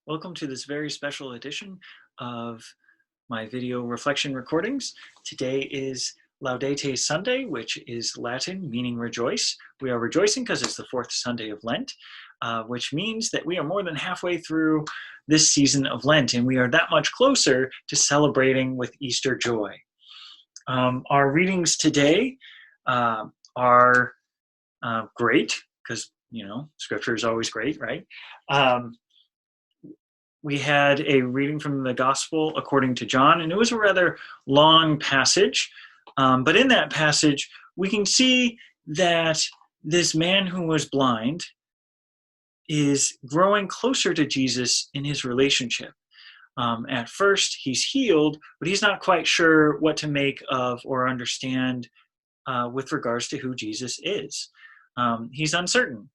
Welcome to this very special edition of my video reflection recordings. Today is Laudate Sunday, which is Latin meaning rejoice. We are rejoicing because it's the fourth Sunday of Lent, which means that we are more than halfway through this season of Lent, and we are that much closer to celebrating with Easter joy. Our readings today are great because, Scripture is always great, right? We had a reading from the Gospel according to John, and it was a rather long passage. But in that passage, we can see that this man who was blind is growing closer to Jesus in his relationship. At first, he's healed, but he's not quite sure what to make of or understand with regards to who Jesus is. He's uncertain.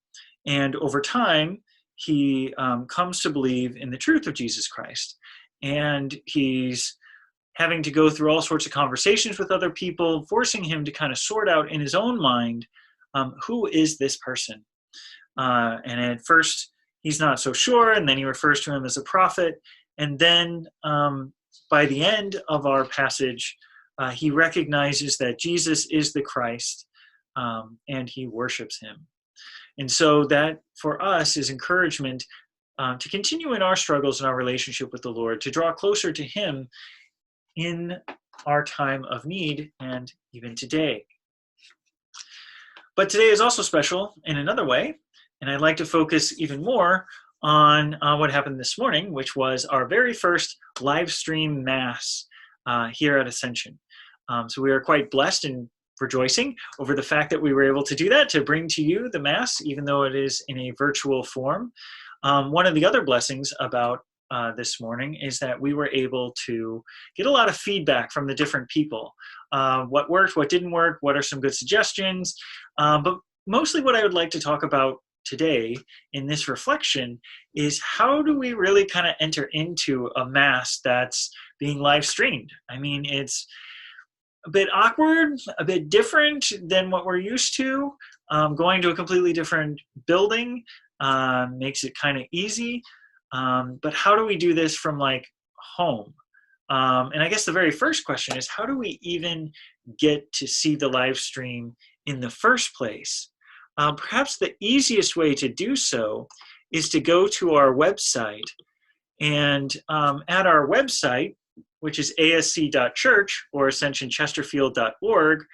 And over time, he comes to believe in the truth of Jesus Christ. And he's having to go through all sorts of conversations with other people, forcing him to kind of sort out in his own mind, who is this person? And at first, he's not so sure, and then he refers to him as a prophet. And then by the end of our passage, he recognizes that Jesus is the Christ, and he worships him. And so that, for us, is encouragement to continue in our struggles and our relationship with the Lord, to draw closer to him in our time of need and even today. But today is also special in another way, and I'd like to focus even more on what happened this morning, which was our very first live stream Mass here at Ascension. So we are quite blessed and rejoicing over the fact that we were able to do that, to bring to you the Mass, even though it is in a virtual form. One of the other blessings about this morning is that we were able to get a lot of feedback from the different people. What worked, what didn't work, what are some good suggestions. But mostly what I would like to talk about today in this reflection is how do we really kind of enter into a Mass that's being live streamed? I mean, it's a bit awkward, a bit different than what we're used to. Going to a completely different building makes it kind of easy. But how do we do this from home? And I guess the very first question is, how do we even get to see the live stream in the first place? Perhaps the easiest way to do so is to go to our website. And at our website, which is asc.church or ascensionchesterfield.org,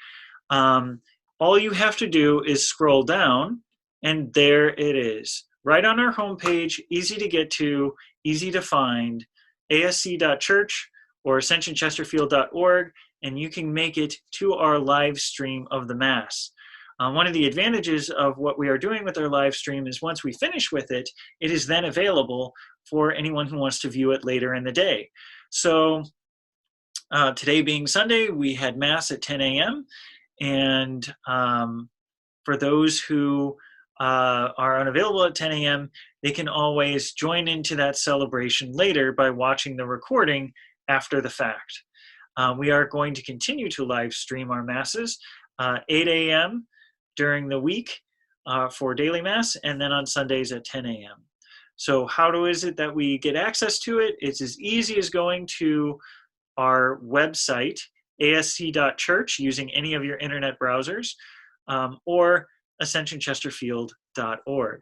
all you have to do is scroll down, and there it is. Right on our homepage, easy to get to, easy to find, asc.church or ascensionchesterfield.org, and you can make it to our live stream of the Mass. One of the advantages of what we are doing with our live stream is once we finish with it, it is then available for anyone who wants to view it later in the day. So today being Sunday, we had Mass at 10 a.m. And for those who are unavailable at 10 a.m., they can always join into that celebration later by watching the recording after the fact. We are going to continue to live stream our Masses 8 a.m. during the week for daily Mass, and then on Sundays at 10 a.m. So how is it that we get access to it? It's as easy as going to our website, asc.church, using any of your internet browsers, or ascensionchesterfield.org.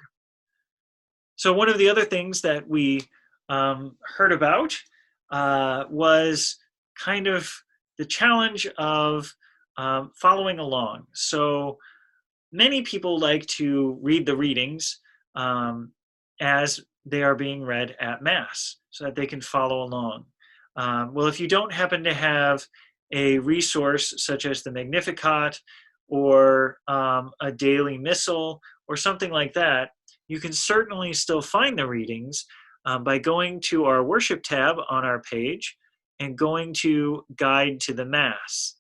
So one of the other things that we heard about was kind of the challenge of following along. So many people like to read the readings as they are being read at Mass so that they can follow along. Well, if you don't happen to have a resource such as the Magnificat or a daily missal or something like that, you can certainly still find the readings by going to our worship tab on our page and going to Guide to the Mass.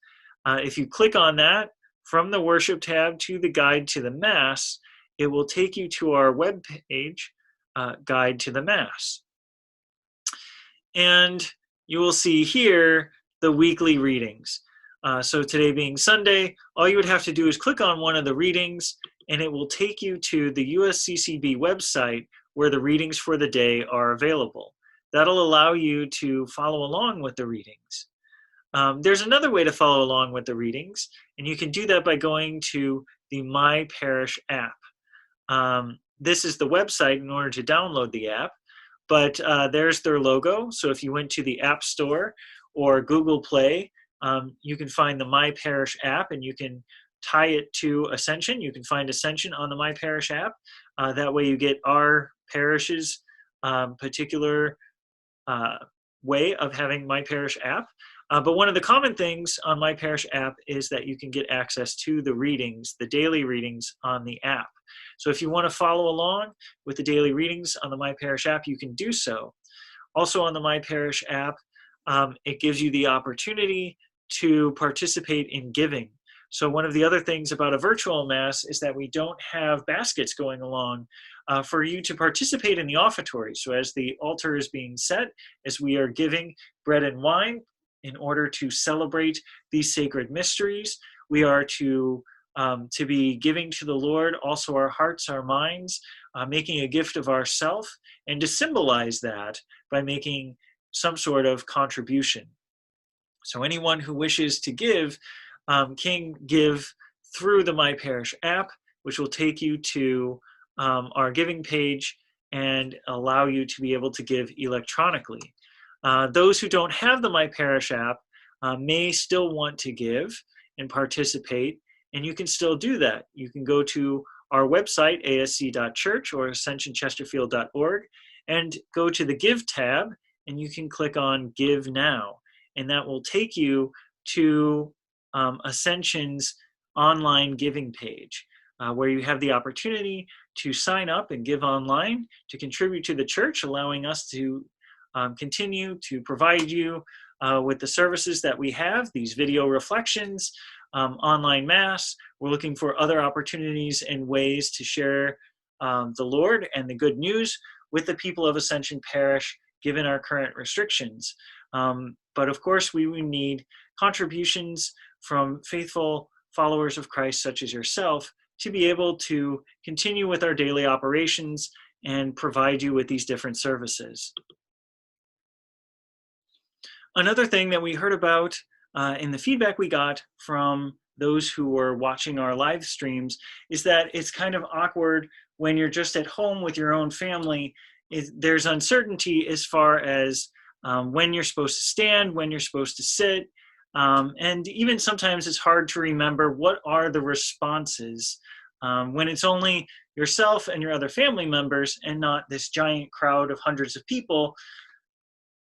If you click on that, from the worship tab to the Guide to the Mass, it will take you to our web page, Guide to the Mass. And you will see here the weekly readings. So today being Sunday, all you would have to do is click on one of the readings, and it will take you to the USCCB website where the readings for the day are available. That'll allow you to follow along with the readings. There's another way to follow along with the readings, and you can do that by going to the My Parish app. This is the website in order to download the app, but there's their logo. So if you went to the App Store or Google Play, you can find the My Parish app, and you can tie it to Ascension. You can find Ascension on the My Parish app. That way you get our parish's particular way of having My Parish app. But one of the common things on My Parish app is that you can get access to the readings, the daily readings on the app. So if you want to follow along with the daily readings on the My Parish app, you can do so. Also on the My Parish app, it gives you the opportunity to participate in giving. So one of the other things about a virtual Mass is that we don't have baskets going along for you to participate in the offertory. So as the altar is being set, as we are giving bread and wine in order to celebrate these sacred mysteries, we are to be giving to the Lord also our hearts, our minds, making a gift of ourself, and to symbolize that by making some sort of contribution. So anyone who wishes to give can give through the My Parish app, which will take you to our giving page and allow you to be able to give electronically. Those who don't have the My Parish app may still want to give and participate, and you can still do that. You can go to our website, asc.church or ascensionchesterfield.org, and go to the Give tab, and you can click on Give Now, and that will take you to Ascension's online giving page, where you have the opportunity to sign up and give online to contribute to the church, allowing us to continue to provide you with the services that we have, these video reflections, online Mass. We're looking for other opportunities and ways to share the Lord and the good news with the people of Ascension Parish, given our current restrictions. But of course, we need contributions from faithful followers of Christ, such as yourself, to be able to continue with our daily operations and provide you with these different services. Another thing that we heard about in the feedback we got from those who were watching our live streams is that it's kind of awkward when you're just at home with your own family. There's uncertainty as far as when you're supposed to stand, when you're supposed to sit, and even sometimes it's hard to remember what are the responses when it's only yourself and your other family members and not this giant crowd of hundreds of people.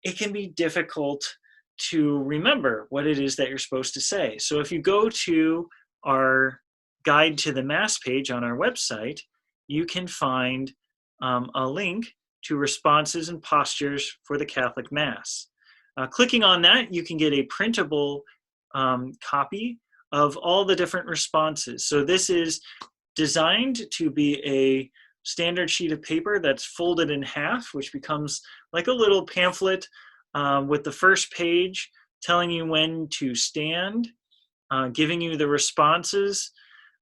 It can be difficult to remember what it is that you're supposed to say. So if you go to our Guide to the Mass page on our website, you can find a link to responses and postures for the Catholic Mass. Clicking on that, you can get a printable copy of all the different responses. So this is designed to be a standard sheet of paper that's folded in half, which becomes like a little pamphlet with the first page telling you when to stand, giving you the responses.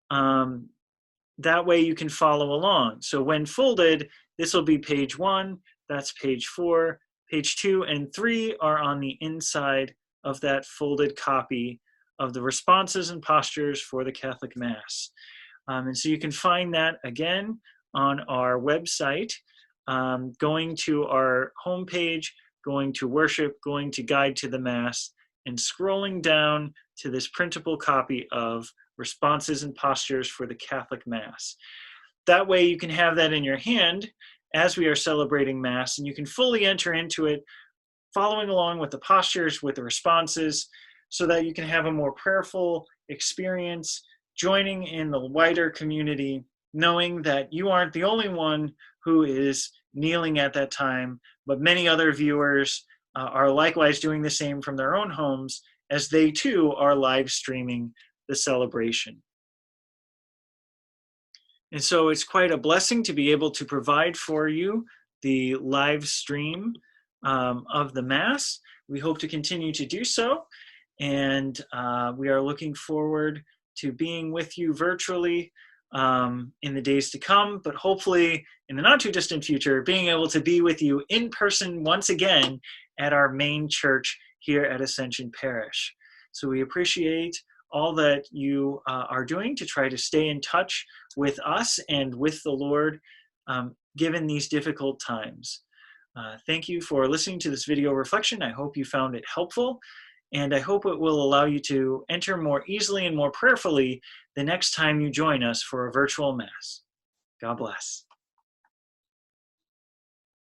That way you can follow along. So when folded, this will be page 1, that's page 4, page 2 and 3 are on the inside of that folded copy of the responses and postures for the Catholic Mass. And so you can find that again on our website, going to our homepage, going to worship, going to Guide to the Mass, and scrolling down to this printable copy of responses and postures for the Catholic Mass. That way you can have that in your hand as we are celebrating Mass, and you can fully enter into it, following along with the postures, with the responses, so that you can have a more prayerful experience, joining in the wider community, knowing that you aren't the only one who is kneeling at that time, but many other viewers are likewise doing the same from their own homes, as they too are live streaming the celebration. And so it's quite a blessing to be able to provide for you the live stream of the Mass. We hope to continue to do so, and we are looking forward to being with you virtually in the days to come, but hopefully in the not too distant future, being able to be with you in person once again at our main church here at Ascension Parish. So we appreciate all that you are doing to try to stay in touch with us and with the Lord, given these difficult times. Thank you for listening to this video reflection. I hope you found it helpful, and I hope it will allow you to enter more easily and more prayerfully the next time you join us for a virtual Mass. God bless.